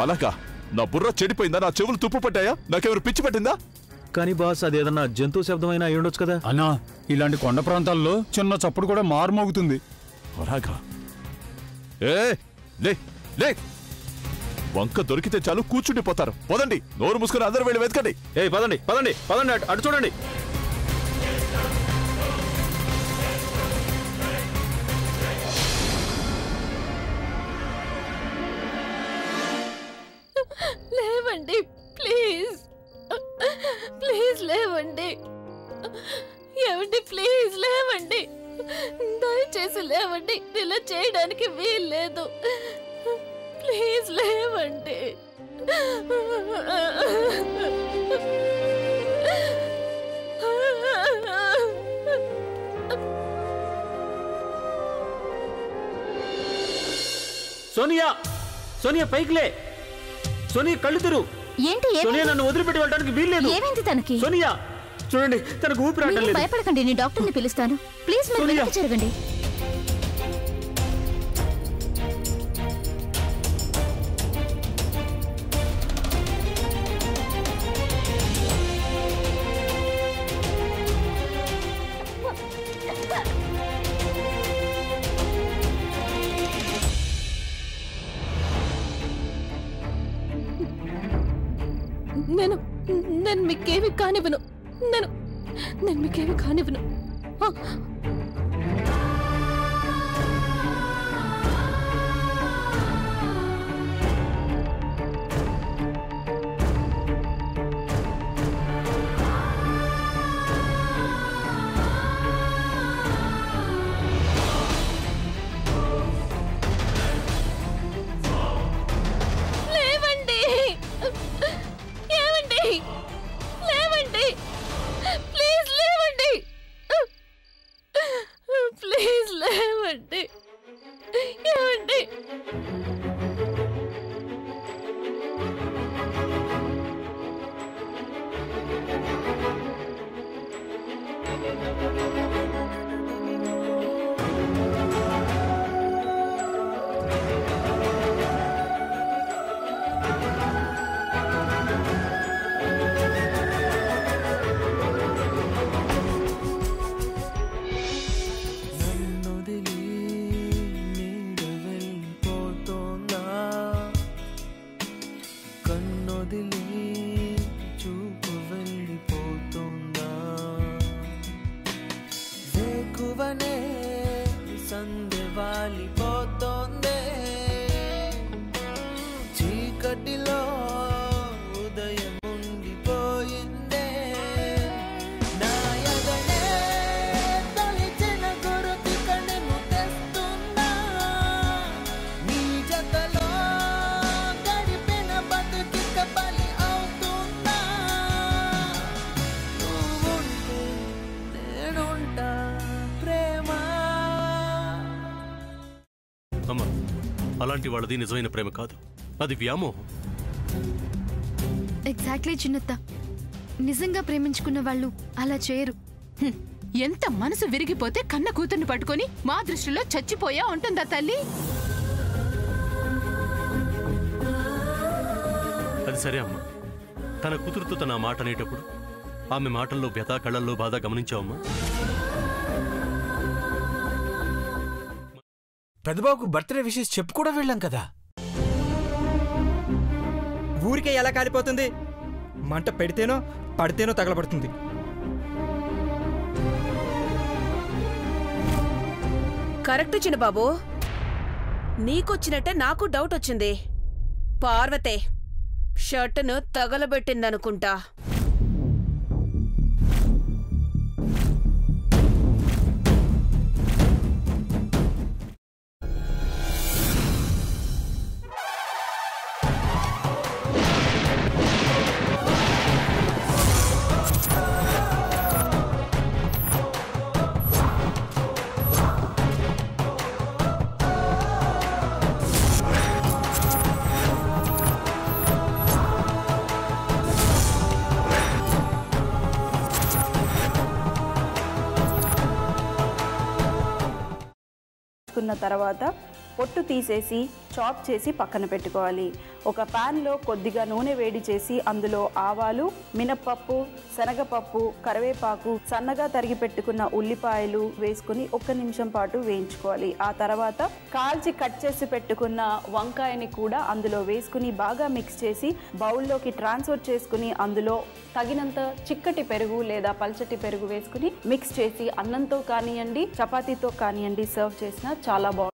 అలాగా? నా బుర్ర చెడిపోయిందా? నా చెవులు తుప్పు పట్టాయా? నాకెవరు పిచ్చి పట్టిందా? కానీ బాస్, అది ఏదన్నా జంతువు శబ్దమైనా అయి ఉండొచ్చు కదా అన్నా. ఇలాంటి కొండ ప్రాంతాల్లో చిన్న చప్పుడు కూడా మారుమోగుతుంది. అలాగా? ఏ లే లే, వంక దొరికితే చాలు కూర్చుండిపోతారు. పదండి, నోరు మూసుకొని అందరూ వెళ్ళి వెతకండి. పదండి పదండి పదండి, అటు చూడండి. లేవండి ప్లీజ్, ప్లీజ్ లేవండి. ఏమండి ప్లీజ్ లేవండి, దయచేసి లేవండి. ఇలా చేయడానికి వీల్లేదు. ప్లీజ్ లేవండి. సోనియా, సోనియా పైకిలే. సోనియా కళ్ళు తెరు. ఏంటి? సోనియా నన్ను వదిలిపెట్టి వెళ్ళడానికి వీల్లేదు. ఏమైంది తనకి? సోనియా చూడండి, తనకు ఊపిరాటం లేదు. భయపడకండి, నేను డాక్టర్ని పిలుస్తాను. ప్లీజ్ మీరు వెనక్కి జరగండి. నేను మీకేమి కానివ్వను. నేను మీకేమి కానివ్వను. అలాంటి వాళ్ళది నిజమైన ప్రేమ కాదు, అది వ్యామోహం. ఎగ్జాక్ట్లీ చిన్నత్త, నిజంగా ప్రేమించుకున్న వాళ్ళు అలా చేయరు. ఎంత మనసు విరిగిపోతే కన్న కూతుర్ని పట్టుకొని మా దృష్టిలో చచ్చిపోయా ఉంటుందా తల్లి? అది సరే అమ్మా, తన కూతురుతో తన మాట అనేటప్పుడు ఆమె మాటల్లో వ్యథ, కళ్ళల్లో బాధ గమనించావమ్మా? పెద్దబాబుకు బర్త్డే విషెస్ చెప్పు కూడా వెళ్ళాం కదా. ఊరికే ఎలా కాలిపోతుంది? మంట పెడితేనో పడితేనో తగలబడుతుంది. కరెక్ట్ చిన్నబాబు, నీకొచ్చినట్టే నాకు డౌట్ వచ్చింది. పార్వతే షర్టును తగలబెట్టిందనుకుంటా. తర్వాత పొట్టు తీసేసి చాప్ చేసి పక్కన పెట్టుకోవాలి. ఒక ప్యాన్లో కొద్దిగా నూనె వేడి చేసి అందులో ఆవాలు, మినప్పప్పు, శనగపప్పు, కరివేపాకు, సన్నగా తరిగి పెట్టుకున్న ఉల్లిపాయలు వేసుకుని 1 నిమిషం పాటు వేయించుకోవాలి. ఆ తర్వాత కాల్చి కట్ చేసి పెట్టుకున్న వంకాయని కూడా అందులో వేసుకుని బాగా మిక్స్ చేసి బౌల్లోకి ట్రాన్స్ఫర్ చేసుకుని అందులో తగినంత చిక్కటి పెరుగు లేదా పల్చటి పెరుగు వేసుకుని మిక్స్ చేసి అన్నంతో కానివ్వండి, చపాతీతో కానివ్వండి సర్వ్ చేసినా చాలా బాగుంటుంది.